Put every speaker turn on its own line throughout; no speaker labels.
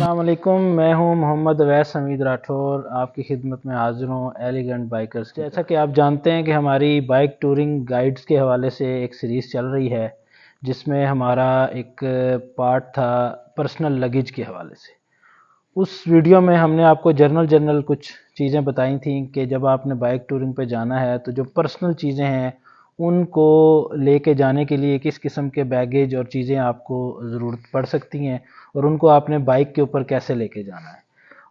السلام علیکم، میں ہوں محمد اویس حمید راٹھور، آپ کی خدمت میں حاضر ہوں ایلیگنٹ بائکرز۔ جیسا کہ آپ جانتے ہیں کہ ہماری بائک ٹورنگ گائیڈز کے حوالے سے ایک سیریز چل رہی ہے جس میں ہمارا ایک پارٹ تھا پرسنل لگیج کے حوالے سے۔ اس ویڈیو میں ہم نے آپ کو جنرل کچھ چیزیں بتائی تھیں کہ جب آپ نے بائک ٹورنگ پہ جانا ہے تو جو پرسنل چیزیں ہیں ان کو لے کے جانے کے لیے کس قسم کے بیگیج اور چیزیں آپ کو ضرورت پڑ سکتی ہیں اور ان کو آپ نے بائک کے اوپر کیسے لے کے جانا ہے۔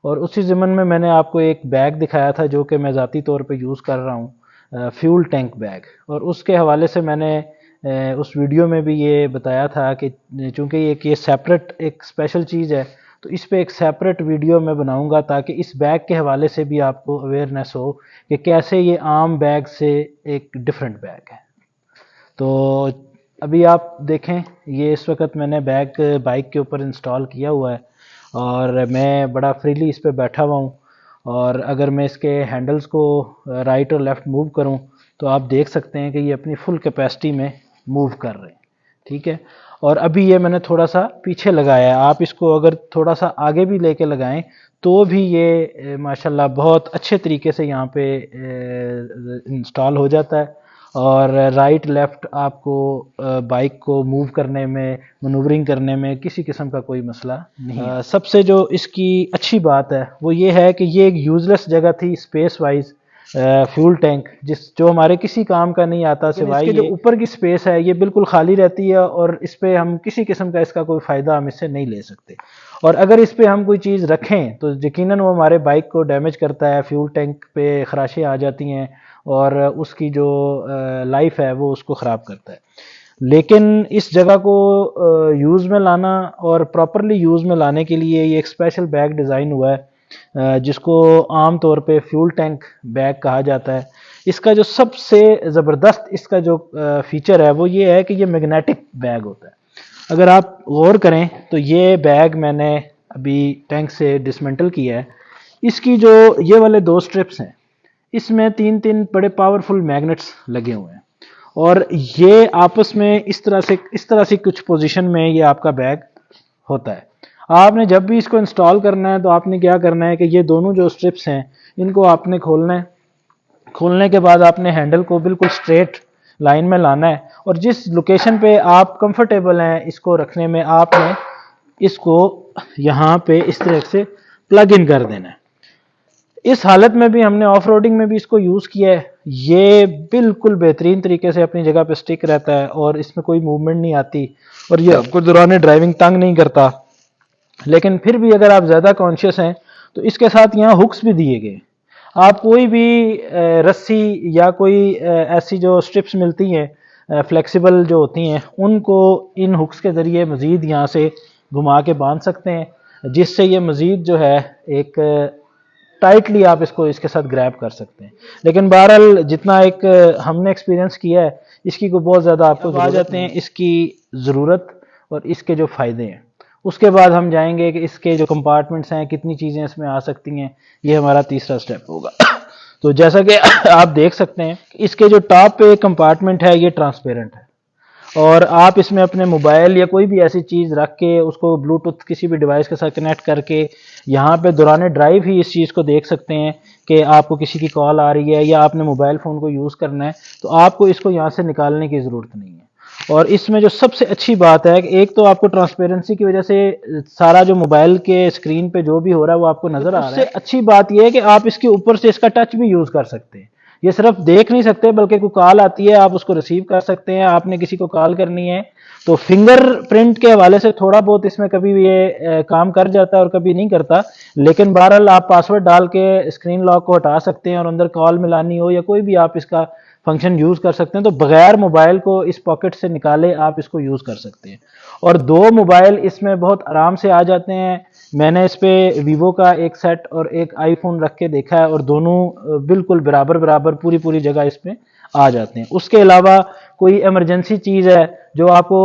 اور اسی ضمن میں میں نے آپ کو ایک بیگ دکھایا تھا جو کہ میں ذاتی طور پہ یوز کر رہا ہوں، فیول ٹینک بیگ، اور اس کے حوالے سے میں نے اس ویڈیو میں بھی یہ بتایا تھا کہ چونکہ یہ سیپریٹ ایک اسپیشل چیز ہے تو اس پہ ایک سیپریٹ ویڈیو میں بناؤں گا تاکہ اس بیگ کے حوالے سے بھی آپ کو اویئرنیس ہو کہ کیسے یہ عام بیگ سے ایک ڈیفرنٹ بیگ ہے۔ تو ابھی آپ دیکھیں، یہ اس وقت میں نے بیگ بائک کے اوپر انسٹال کیا ہوا ہے اور میں بڑا فریلی اس پہ بیٹھا ہوا ہوں، اور اگر میں اس کے ہینڈلز کو رائٹ اور لیفٹ موو کروں تو آپ دیکھ سکتے ہیں کہ یہ اپنی فل کیپیسٹی میں موو کر رہے ہیں، ٹھیک ہے۔ اور ابھی یہ میں نے تھوڑا سا پیچھے لگایا ہے، آپ اس کو اگر تھوڑا سا آگے بھی لے کے لگائیں تو بھی یہ ماشاءاللہ بہت اچھے طریقے سے یہاں پہ انسٹال ہو جاتا ہے، اور رائٹ لیفٹ آپ کو بائک کو موو کرنے میں، منورنگ کرنے میں کسی قسم کا کوئی مسئلہ نہیں۔ سب سے جو اس کی اچھی بات ہے وہ یہ ہے کہ یہ ایک یوزلیس جگہ تھی اسپیس وائز، فیول ٹینک جو ہمارے کسی کام کا نہیں آتا سوائے اس کے جو اوپر کی اسپیس ہے یہ بالکل خالی رہتی ہے اور اس پہ ہم کسی قسم کا اس کا کوئی فائدہ ہم اس سے نہیں لے سکتے، اور اگر اس پہ ہم کوئی چیز رکھیں تو یقیناً وہ ہمارے بائک کو ڈیمیج کرتا ہے، فیول ٹینک پہ خراشیں آ جاتی ہیں اور اس کی جو لائف ہے وہ اس کو خراب کرتا ہے۔ لیکن اس جگہ کو یوز میں لانا اور پراپرلی یوز میں لانے کے لیے یہ ایک اسپیشل بیگ ڈیزائن ہوا ہے جس کو عام طور پہ فیول ٹینک بیگ کہا جاتا ہے۔ اس کا جو سب سے زبردست اس کا جو فیچر ہے وہ یہ ہے کہ یہ میگنیٹک بیگ ہوتا ہے۔ اگر آپ غور کریں تو یہ بیگ میں نے ابھی ٹینک سے ڈسمنٹل کیا ہے، اس کی جو یہ والے دو سٹرپس ہیں اس میں تین بڑے پاورفل میگنٹس لگے ہوئے ہیں، اور یہ آپس میں اس طرح سے کچھ پوزیشن میں یہ آپ کا بیگ ہوتا ہے۔ آپ نے جب بھی اس کو انسٹال کرنا ہے تو آپ نے کیا کرنا ہے کہ یہ دونوں جو سٹرپس ہیں ان کو آپ نے کھولنا ہے، کھولنے کے بعد آپ نے ہینڈل کو بالکل اسٹریٹ لائن میں لانا ہے، اور جس لوکیشن پہ آپ کمفرٹیبل ہیں اس کو رکھنے میں آپ نے اس کو یہاں پہ اس طرح سے پلگ ان کر دینا ہے۔ اس حالت میں بھی ہم نے آف روڈنگ میں بھی اس کو یوز کیا ہے، یہ بالکل بہترین طریقے سے اپنی جگہ پہ سٹک رہتا ہے اور اس میں کوئی موومنٹ نہیں آتی اور یہ آپ کو دوران ڈرائیونگ تنگ نہیں کرتا۔ لیکن پھر بھی اگر آپ زیادہ کانشیس ہیں تو اس کے ساتھ یہاں ہکس بھی دیے گئے، آپ کوئی بھی رسی یا کوئی ایسی جو سٹرپس ملتی ہیں فلیکسیبل جو ہوتی ہیں ان کو ان ہکس کے ذریعے مزید یہاں سے گھما کے باندھ سکتے ہیں، جس سے یہ مزید جو ہے ایک ٹائٹلی آپ اس کو اس کے ساتھ گریب کر سکتے ہیں۔ لیکن بہرحال جتنا ایک ہم نے ایکسپیرینس کیا ہے اس کی کوئی بہت زیادہ آپ کو آ جاتے ہیں اس کی ضرورت اور اس کے جو فائدے ہیں، اس کے بعد ہم جائیں گے کہ اس کے جو کمپارٹمنٹس ہیں کتنی چیزیں اس میں آ سکتی ہیں، یہ ہمارا تیسرا سٹیپ ہوگا۔ تو جیسا کہ آپ دیکھ سکتے ہیں اس کے جو ٹاپ پہ کمپارٹمنٹ ہے یہ ٹرانسپیرنٹ ہے، اور آپ اس میں اپنے موبائل یا کوئی بھی ایسی چیز رکھ کے اس کو بلوٹوتھ کسی بھی ڈیوائس کے ساتھ کنیکٹ کر کے یہاں پہ دوران ڈرائیو ہی اس چیز کو دیکھ سکتے ہیں کہ آپ کو کسی کی کال آ رہی ہے یا آپ نے موبائل فون کو یوز کرنا ہے تو آپ کو اس کو یہاں سے نکالنے کی ضرورت نہیں ہے۔ اور اس میں جو سب سے اچھی بات ہے کہ ایک تو آپ کو ٹرانسپیرنسی کی وجہ سے سارا جو موبائل کے اسکرین پہ جو بھی ہو رہا ہے وہ آپ کو نظر آ رہا ہے۔ اس سے اچھی بات یہ ہے کہ آپ اس کے اوپر سے اس کا ٹچ بھی یوز کر سکتے ہیں، یہ صرف دیکھ نہیں سکتے بلکہ کوئی کال آتی ہے آپ اس کو ریسیو کر سکتے ہیں، آپ نے کسی کو کال کرنی ہے تو فنگر پرنٹ کے حوالے سے تھوڑا بہت اس میں کبھی یہ کام کر جاتا ہے اور کبھی نہیں کرتا، لیکن بہرحال آپ پاسورڈ ڈال کے اسکرین لاک کو ہٹا سکتے ہیں اور اندر کال ملانی ہو یا کوئی بھی آپ اس کا فنکشن یوز کر سکتے ہیں، تو بغیر موبائل کو اس پاکٹ سے نکالے آپ اس کو یوز کر سکتے ہیں۔ اور دو موبائل اس میں بہت آرام سے آ جاتے ہیں، میں نے اس پہ ویوو کا ایک سیٹ اور ایک آئی فون رکھ کے دیکھا ہے اور دونوں بالکل برابر پوری جگہ اس پہ آ جاتے ہیں۔ اس کے علاوہ کوئی ایمرجنسی چیز ہے جو آپ کو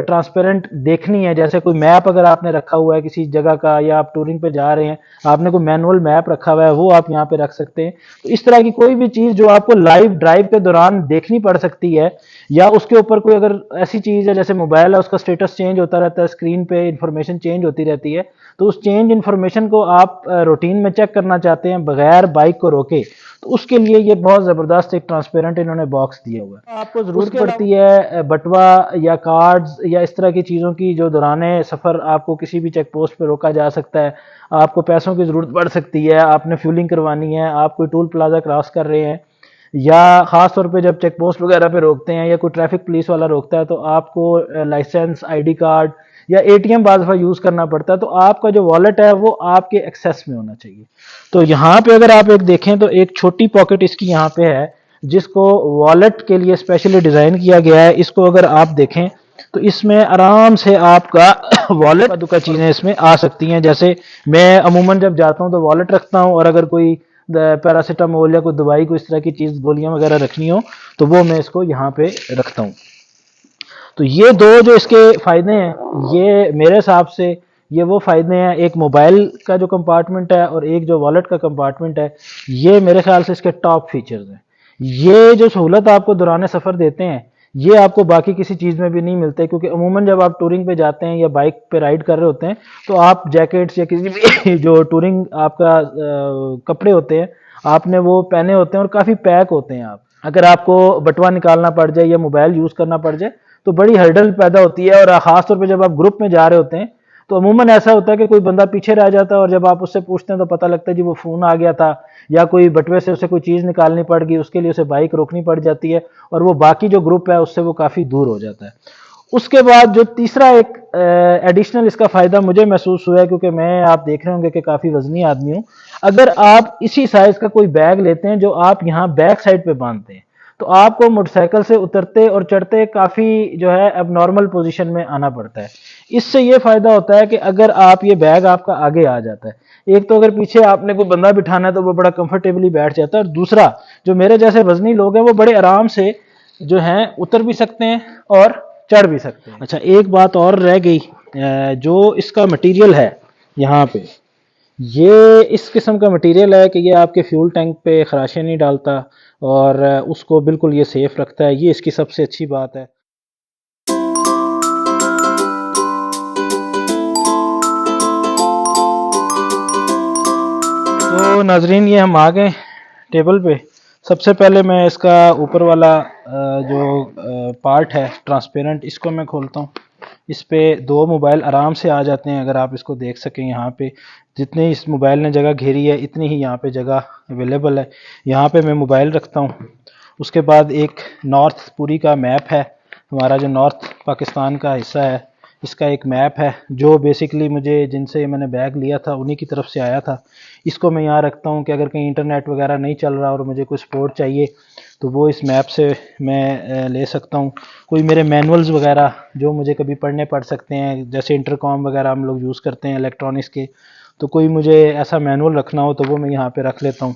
ٹرانسپیرنٹ دیکھنی ہے، جیسے کوئی میپ اگر آپ نے رکھا ہوا ہے کسی جگہ کا، یا آپ ٹورنگ پہ جا رہے ہیں، آپ نے کوئی مینول میپ رکھا ہوا ہے، وہ آپ یہاں پہ رکھ سکتے ہیں۔ تو اس طرح کی کوئی بھی چیز جو آپ کو لائیو ڈرائیو کے دوران دیکھنی پڑ سکتی ہے، یا اس کے اوپر کوئی اگر ایسی چیز ہے جیسے موبائل ہے، اس کا سٹیٹس چینج ہوتا رہتا ہے، اسکرین پہ انفارمیشن چینج ہوتی رہتی ہے، تو اس چینج انفارمیشن کو آپ روٹین میں چیک کرنا چاہتے ہیں بغیر بائک کو روکے، تو اس کے لیے یہ بہت زبردست ایک ٹرانسپیرنٹ انہوں نے باکس دیا ہوا ہے۔ آپ کو ضرورت پڑتی ہے بٹوا یا کارڈز یا اس طرح کی چیزوں کی جو دوران سفر آپ کو کسی بھی چیک پوسٹ پہ روکا جا سکتا ہے، آپ کو پیسوں کی ضرورت پڑ سکتی ہے، آپ نے فیولنگ کروانی ہے، آپ کوئی ٹول پلازا کراس کر رہے ہیں، یا خاص طور پہ جب چیک پوسٹ وغیرہ پہ روکتے ہیں یا کوئی ٹریفک پولیس والا روکتا ہے، تو آپ کو لائسنس، آئی ڈی کارڈ یا اے ٹی ایم بعض دفعہ یوز کرنا پڑتا ہے، تو آپ کا جو والیٹ ہے وہ آپ کے ایکسیس میں ہونا چاہیے۔ تو یہاں پہ اگر آپ ایک دیکھیں تو ایک چھوٹی پاکٹ اس کی یہاں پہ ہے، جس کو والیٹ کے لیے اسپیشلی ڈیزائن کیا گیا ہے۔ اس کو اگر آپ دیکھیں تو اس میں آرام سے آپ کا والیٹ کا چیزیں اس میں آ سکتی ہیں۔ جیسے میں عموماً جب جاتا ہوں تو والیٹ رکھتا ہوں، اور اگر کوئی پیراسیٹامول یا کوئی دوائی، کوئی اس طرح کی چیز، گولیاں وغیرہ رکھنی ہو تو وہ میں اس کو یہاں پہ رکھتا ہوں۔ تو یہ دو جو اس کے فائدے ہیں، یہ میرے حساب سے یہ وہ فائدے ہیں، ایک موبائل کا جو کمپارٹمنٹ ہے اور ایک جو والیٹ کا کمپارٹمنٹ ہے، یہ میرے خیال سے اس کے ٹاپ فیچرز ہیں۔ یہ جو سہولت آپ کو دوران سفر دیتے ہیں، یہ آپ کو باقی کسی چیز میں بھی نہیں ملتے، کیونکہ عموماً جب آپ ٹورنگ پہ جاتے ہیں یا بائک پہ رائڈ کر رہے ہوتے ہیں تو آپ جیکٹس یا کسی بھی جو ٹورنگ آپ کا کپڑے ہوتے ہیں آپ نے وہ پہنے ہوتے ہیں، اور کافی پیک ہوتے ہیں۔ آپ اگر آپ کو بٹوا نکالنا پڑ جائے یا موبائل یوز کرنا پڑ جائے تو بڑی ہرڈل پیدا ہوتی ہے، اور خاص طور پہ جب آپ گروپ میں جا رہے ہوتے ہیں تو عموماً ایسا ہوتا ہے کہ کوئی بندہ پیچھے رہ جاتا ہے، اور جب آپ اس سے پوچھتے ہیں تو پتہ لگتا ہے جی وہ فون آ گیا تھا، یا کوئی بٹوے سے اسے کوئی چیز نکالنی پڑ گئی، اس کے لیے اسے بائک روکنی پڑ جاتی ہے، اور وہ باقی جو گروپ ہے اس سے وہ کافی دور ہو جاتا ہے۔ اس کے بعد جو تیسرا ایک ایڈیشنل اس کا فائدہ مجھے محسوس ہوا ہے، کیونکہ میں، آپ دیکھ رہے ہوں گے کہ کافی وزنی آدمی ہوں، اگر آپ اسی سائز کا کوئی بیگ لیتے ہیں جو آپ یہاں بیک سائڈ پہ باندھتے ہیں، تو آپ کو موٹر سائیکل سے اترتے اور چڑھتے کافی جو ہے اب نارمل پوزیشن میں آنا پڑتا ہے۔ اس سے یہ فائدہ ہوتا ہے کہ اگر آپ یہ بیگ آپ کا آگے آ جاتا ہے، ایک تو اگر پیچھے آپ نے کوئی بندہ بٹھانا ہے تو وہ بڑا کمفرٹیبلی بیٹھ جاتا ہے، اور دوسرا جو میرے جیسے وزنی لوگ ہیں وہ بڑے آرام سے جو ہیں اتر بھی سکتے ہیں اور چڑھ بھی سکتے ہیں۔ اچھا، ایک بات اور رہ گئی، جو اس کا مٹیریل ہے یہاں پہ، یہ اس قسم کا مٹیریل ہے کہ یہ آپ کے فیول ٹینک پہ خراشیں نہیں ڈالتا، اور اس کو بالکل یہ سیف رکھتا ہے۔ یہ اس کی سب سے اچھی بات ہے۔ تو ناظرین، یہ ہم آ گئے ٹیبل پہ۔ سب سے پہلے میں اس کا اوپر والا جو پارٹ ہے ٹرانسپیرنٹ، اس کو میں کھولتا ہوں۔ اس پہ دو موبائل آرام سے آ جاتے ہیں، اگر آپ اس کو دیکھ سکیں۔ یہاں پہ جتنی اس موبائل نے جگہ گھیری ہے اتنی ہی یہاں پہ جگہ اویلیبل ہے۔ یہاں پہ میں موبائل رکھتا ہوں۔ اس کے بعد ایک نارتھ پوری کا میپ ہے، ہمارا جو نارتھ پاکستان کا حصہ ہے اس کا ایک میپ ہے، جو بیسیکلی مجھے جن سے میں نے بیگ لیا تھا انہی کی طرف سے آیا تھا۔ اس کو میں یہاں رکھتا ہوں کہ اگر کہیں انٹرنیٹ وغیرہ نہیں چل رہا اور مجھے کوئی سپورٹ چاہیے تو وہ اس میپ سے میں لے سکتا ہوں۔ کوئی میرے مینولز وغیرہ جو مجھے کبھی پڑھنے پڑ سکتے ہیں، جیسے انٹرکام وغیرہ ہم لوگ یوز کرتے ہیں الیکٹرانکس کے، تو کوئی مجھے ایسا مینول رکھنا ہو تو وہ میں یہاں پہ رکھ لیتا ہوں۔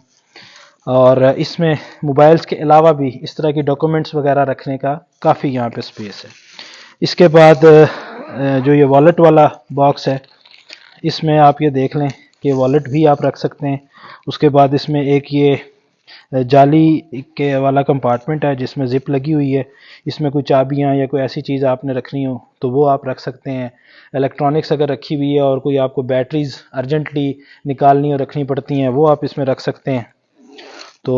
اور اس میں موبائلز کے علاوہ بھی اس طرح کی ڈاکومنٹس وغیرہ رکھنے کا کافی یہاں پہ سپیس ہے۔ اس کے بعد جو یہ والیٹ والا باکس ہے، اس میں آپ یہ دیکھ لیں کہ والیٹ بھی آپ رکھ سکتے ہیں۔ اس کے بعد اس میں ایک یہ جالی کے والا کمپارٹمنٹ ہے جس میں زپ لگی ہوئی ہے، اس میں کوئی چابیاں یا کوئی ایسی چیز آپ نے رکھنی ہو تو وہ آپ رکھ سکتے ہیں۔ الیکٹرانکس اگر رکھی ہوئی ہے اور کوئی آپ کو بیٹریز ارجنٹلی نکالنی اور رکھنی پڑتی ہیں وہ آپ اس میں رکھ سکتے ہیں۔ تو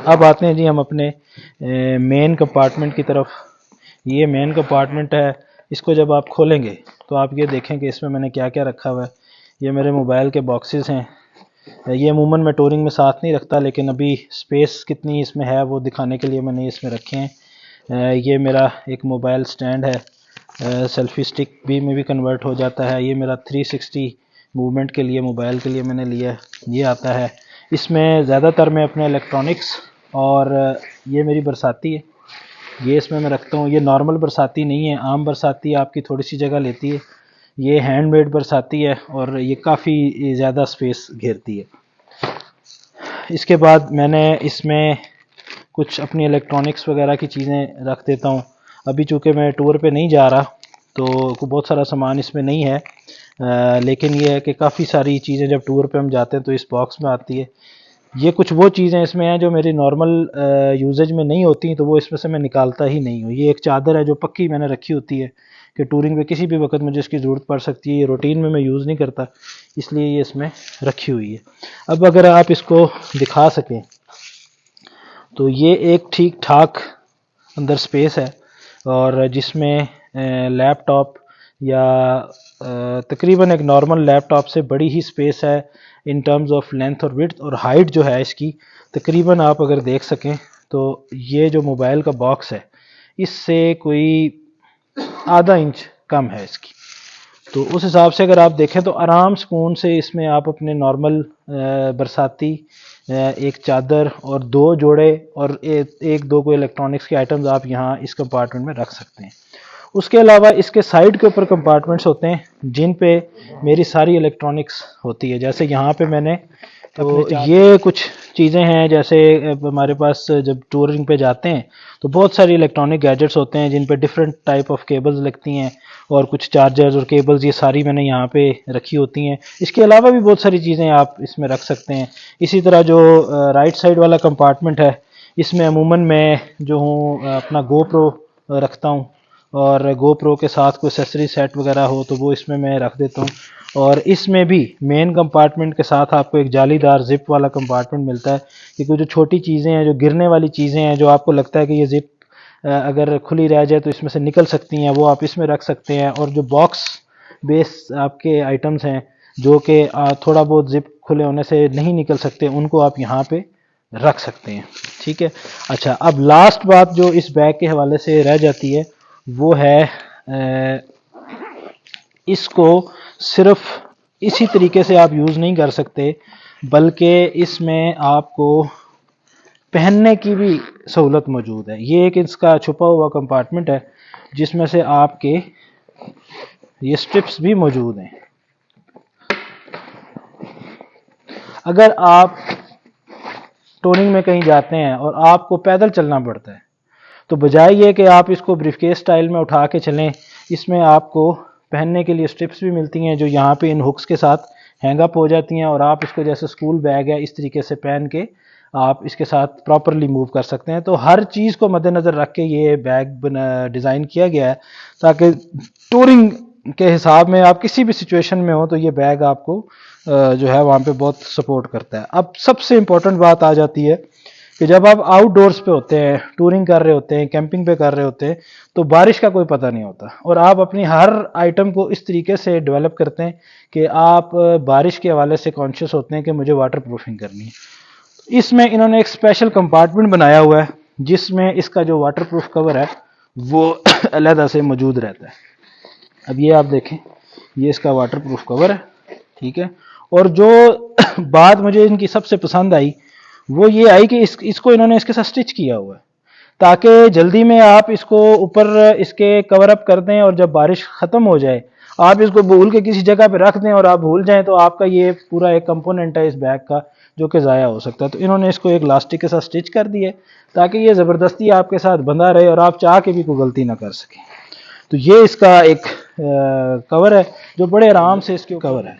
اب آتے ہیں جی ہم اپنے مین کمپارٹمنٹ کی طرف۔ یہ مین کمپارٹمنٹ ہے، اس کو جب آپ کھولیں گے تو آپ یہ دیکھیں کہ اس میں نے کیا کیا رکھا ہوا ہے۔ یہ میرے موبائل کے باکسز ہیں۔ یہ عموماً میں ٹورنگ میں ساتھ نہیں رکھتا، لیکن ابھی سپیس کتنی اس میں ہے وہ دکھانے کے لیے میں نے اس میں رکھے ہیں۔ یہ میرا ایک موبائل سٹینڈ ہے، سیلفی سٹک بھی میں بھی کنورٹ ہو جاتا ہے۔ یہ میرا 360 موومنٹ کے لیے موبائل کے لیے میں نے لیا ہے، یہ آتا ہے۔ اس میں زیادہ تر میں اپنے الیکٹرانکس، اور یہ میری برساتی ہے، یہ اس میں رکھتا ہوں۔ یہ نارمل برساتی نہیں ہے، عام برساتی آپ کی تھوڑی سی جگہ لیتی ہے۔ یہ ہینڈ میڈ برساتی ہے اور یہ کافی زیادہ سپیس گھیرتی ہے۔ اس کے بعد میں نے اس میں کچھ اپنی الیکٹرانکس وغیرہ کی چیزیں رکھ دیتا ہوں. ابھی چونکہ میں ٹور پہ نہیں جا رہا تو بہت سارا سامان اس میں نہیں ہے، لیکن یہ ہے کہ کافی ساری چیزیں جب ٹور پہ ہم جاتے ہیں تو اس باکس میں آتی ہے. یہ کچھ وہ چیزیں اس میں ہیں جو میری نارمل یوزیج میں نہیں ہوتی، تو وہ اس میں سے میں نکالتا ہی نہیں ہوں. یہ ایک چادر ہے جو پکی میں نے رکھی ہوتی ہے کہ ٹورنگ پہ کسی بھی وقت مجھے اس کی ضرورت پڑ سکتی ہے. یہ روٹین میں یوز نہیں کرتا، اس لیے یہ اس میں رکھی ہوئی ہے. اب اگر آپ اس کو دکھا سکیں تو یہ ایک ٹھیک ٹھاک اندر سپیس ہے، اور جس میں لیپ ٹاپ یا تقریباً ایک نارمل لیپ ٹاپ سے بڑی ہی سپیس ہے ان ٹرمز آف لینتھ اور وڈتھ، اور ہائٹ جو ہے اس کی تقریباً آپ اگر دیکھ سکیں تو یہ جو موبائل کا باکس ہے اس سے کوئی آدھا انچ کم ہے اس کی. تو اس حساب سے اگر آپ دیکھیں تو آرام سکون سے اس میں آپ اپنے نارمل برساتی ایک چادر اور 2 جوڑے اور ایک دو کوئی الیکٹرانکس کے آئٹمز آپ یہاں اس کمپارٹمنٹ میں رکھ سکتے ہیں. اس کے علاوہ اس کے سائڈ کے اوپر کمپارٹمنٹس ہوتے ہیں جن پہ میری ساری الیکٹرانکس ہوتی ہے. جیسے یہاں پہ میں نے تو یہ کچھ چیزیں ہیں، جیسے ہمارے پاس جب ٹورنگ پہ جاتے ہیں تو بہت ساری الیکٹرانک گیجٹس ہوتے ہیں جن پہ ڈفرینٹ ٹائپ آف کیبلز لگتی ہیں، اور کچھ چارجرز اور کیبلز، یہ ساری میں نے یہاں پہ رکھی ہوتی ہیں. اس کے علاوہ بھی بہت ساری چیزیں آپ اس میں رکھ سکتے ہیں. اسی طرح جو رائٹ سائڈ والا کمپارٹمنٹ ہے اس میں عموماً میں جو ہوں اپنا گو پرو رکھتا ہوں، اور گو پرو کے ساتھ کوئی ایکسیسری سیٹ وغیرہ ہو تو وہ اس میں رکھ دیتا ہوں. اور اس میں بھی مین کمپارٹمنٹ کے ساتھ آپ کو ایک جالی دار زپ والا کمپارٹمنٹ ملتا ہے، کیونکہ جو چھوٹی چیزیں ہیں، جو گرنے والی چیزیں ہیں، جو آپ کو لگتا ہے کہ یہ زپ اگر کھلی رہ جائے تو اس میں سے نکل سکتی ہیں، وہ آپ اس میں رکھ سکتے ہیں. اور جو باکس بیس آپ کے آئٹمز ہیں جو کہ تھوڑا بہت زپ کھلے ہونے سے نہیں نکل سکتے، ان کو آپ یہاں پہ رکھ سکتے ہیں. ٹھیک ہے. اچھا، اب لاسٹ بات جو اس بیگ کے حوالے سے رہ جاتی ہے وہ ہے اس کو صرف اسی طریقے سے آپ یوز نہیں کر سکتے، بلکہ اس میں آپ کو پہننے کی بھی سہولت موجود ہے. یہ ایک اس کا چھپا ہوا کمپارٹمنٹ ہے جس میں سے آپ کے یہ سٹرپس بھی موجود ہیں. اگر آپ ٹورنگ میں کہیں جاتے ہیں اور آپ کو پیدل چلنا پڑتا ہے تو بجائے یہ کہ آپ اس کو بریف کیس سٹائل میں اٹھا کے چلیں، اس میں آپ کو پہننے کے لیے سٹرپس بھی ملتی ہیں جو یہاں پہ ان ہکس کے ساتھ ہینگ اپ ہو جاتی ہیں، اور آپ اس کو جیسے اسکول بیگ ہے اس طریقے سے پہن کے آپ اس کے ساتھ پراپرلی موو کر سکتے ہیں. تو ہر چیز کو مد نظر رکھ کے یہ بیگ ڈیزائن کیا گیا ہے تاکہ ٹورنگ کے حساب میں آپ کسی بھی سچویشن میں ہو تو یہ بیگ آپ کو جو ہے وہاں پہ بہت سپورٹ کرتا ہے. اب سب سے امپورٹنٹ بات آ جاتی ہے کہ جب آپ آؤٹ ڈورز پہ ہوتے ہیں، ٹورنگ کر رہے ہوتے ہیں، کیمپنگ پہ کر رہے ہوتے ہیں، تو بارش کا کوئی پتہ نہیں ہوتا، اور آپ اپنی ہر آئٹم کو اس طریقے سے ڈیولپ کرتے ہیں کہ آپ بارش کے حوالے سے کانشیس ہوتے ہیں کہ مجھے واٹر پروفنگ کرنی ہے. اس میں انہوں نے ایک اسپیشل کمپارٹمنٹ بنایا ہوا ہے جس میں اس کا جو واٹر پروف کور ہے وہ علیحدہ سے موجود رہتا ہے. اب یہ آپ دیکھیں، یہ اس کا واٹر پروف کور ہے. ٹھیک ہے. اور جو بات مجھے ان کی سب سے پسند آئی وہ یہ آئی کہ اس کو انہوں نے اس کے ساتھ سٹچ کیا ہوا ہے تاکہ جلدی میں آپ اس کو اوپر اس کے کور اپ کر دیں، اور جب بارش ختم ہو جائے آپ اس کو بھول کے کسی جگہ پہ رکھ دیں اور آپ بھول جائیں تو آپ کا یہ پورا ایک کمپوننٹ ہے اس بیگ کا جو کہ ضائع ہو سکتا ہے. تو انہوں نے اس کو ایک لاسٹک کے ساتھ سٹچ کر دی ہے تاکہ یہ زبردستی آپ کے ساتھ بندھا رہے اور آپ چاہ کے بھی کوئی غلطی نہ کر سکیں. تو یہ اس کا ایک کور ہے جو بڑے آرام سے اس کے کور ہے.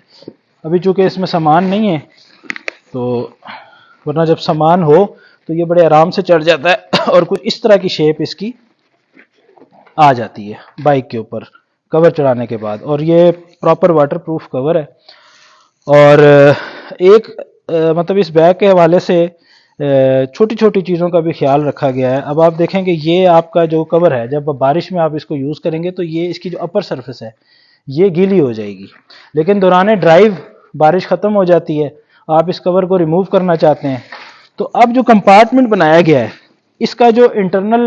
ابھی چونکہ اس میں سامان نہیں ہے تو ورنہ جب سامان ہو تو یہ بڑے آرام سے چڑھ جاتا ہے، اور کچھ اس طرح کی شیپ اس کی آ جاتی ہے بائک کے اوپر کور چڑھانے کے بعد. اور یہ پراپر واٹر پروف کور ہے. اور ایک مطلب اس بیگ کے حوالے سے چھوٹی چھوٹی چیزوں کا بھی خیال رکھا گیا ہے. اب آپ دیکھیں کہ یہ آپ کا جو کور ہے جب بارش میں آپ اس کو یوز کریں گے تو یہ اس کی جو اپر سرفیس ہے یہ گیلی ہو جائے گی، لیکن دوران ڈرائیو بارش ختم ہو جاتی ہے، آپ اس کور کو ریموو کرنا چاہتے ہیں تو اب جو کمپارٹمنٹ بنایا گیا ہے اس کا جو انٹرنل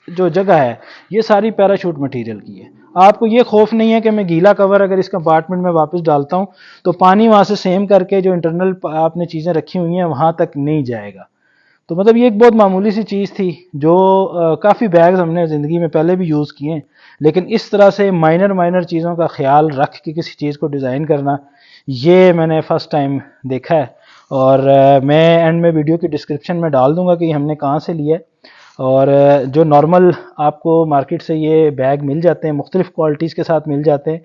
جو جگہ ہے یہ ساری پیراشوٹ مٹیریل کی ہے. آپ کو یہ خوف نہیں ہے کہ میں گیلا کور اگر اس کمپارٹمنٹ میں واپس ڈالتا ہوں تو پانی وہاں سے سیم کر کے جو انٹرنل آپ نے چیزیں رکھی ہوئی ہیں وہاں تک نہیں جائے گا. تو مطلب یہ ایک بہت معمولی سی چیز تھی جو کافی بیگز ہم نے زندگی میں پہلے بھی یوز کیے ہیں، لیکن اس طرح سے مائنر چیزوں کا خیال رکھ کے کسی چیز کو ڈیزائن کرنا یہ میں نے فرسٹ ٹائم دیکھا ہے. اور میں اینڈ میں ویڈیو کی ڈسکرپشن میں ڈال دوں گا کہ ہم نے کہاں سے لیا ہے. اور جو نارمل آپ کو مارکیٹ سے یہ بیگ مل جاتے ہیں، مختلف کوالٹیز کے ساتھ مل جاتے ہیں.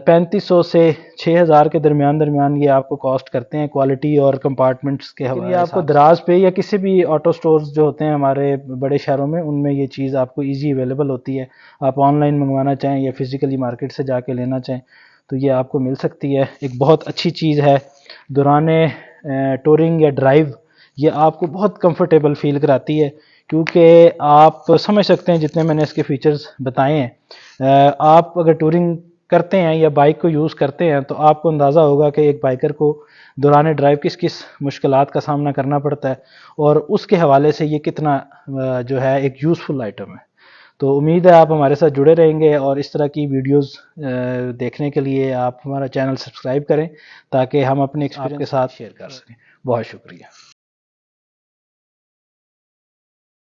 3500 سے 6000 کے درمیان یہ آپ کو کاسٹ کرتے ہیں، کوالٹی اور کمپارٹمنٹس کے حوالے سے. یہ آپ کو دراز پہ یا کسی بھی آٹو سٹورز جو ہوتے ہیں ہمارے بڑے شہروں میں، ان میں یہ چیز آپ کو ایزی اویلیبل ہوتی ہے. آپ آن لائن منگوانا چاہیں یا فزیکلی مارکیٹ سے جا کے لینا چاہیں تو یہ آپ کو مل سکتی ہے. ایک بہت اچھی چیز ہے دوران ٹورنگ یا ڈرائیو، یہ آپ کو بہت کمفرٹیبل فیل کراتی ہے، کیونکہ آپ سمجھ سکتے ہیں جتنے میں نے اس کے فیچرز بتائے ہیں. آپ اگر ٹورنگ کرتے ہیں یا بائک کو یوز کرتے ہیں تو آپ کو اندازہ ہوگا کہ ایک بائکر کو دوران ڈرائیو کس کس مشکلات کا سامنا کرنا پڑتا ہے، اور اس کے حوالے سے یہ کتنا جو ہے ایک یوزفل آئٹم ہے. تو امید ہے آپ ہمارے ساتھ جڑے رہیں گے، اور اس طرح کی ویڈیوز دیکھنے کے لیے آپ ہمارا چینل سبسکرائب کریں تاکہ ہم اپنے ایکسپیرینس کے ساتھ شیئر کر سکیں. بہت شکریہ.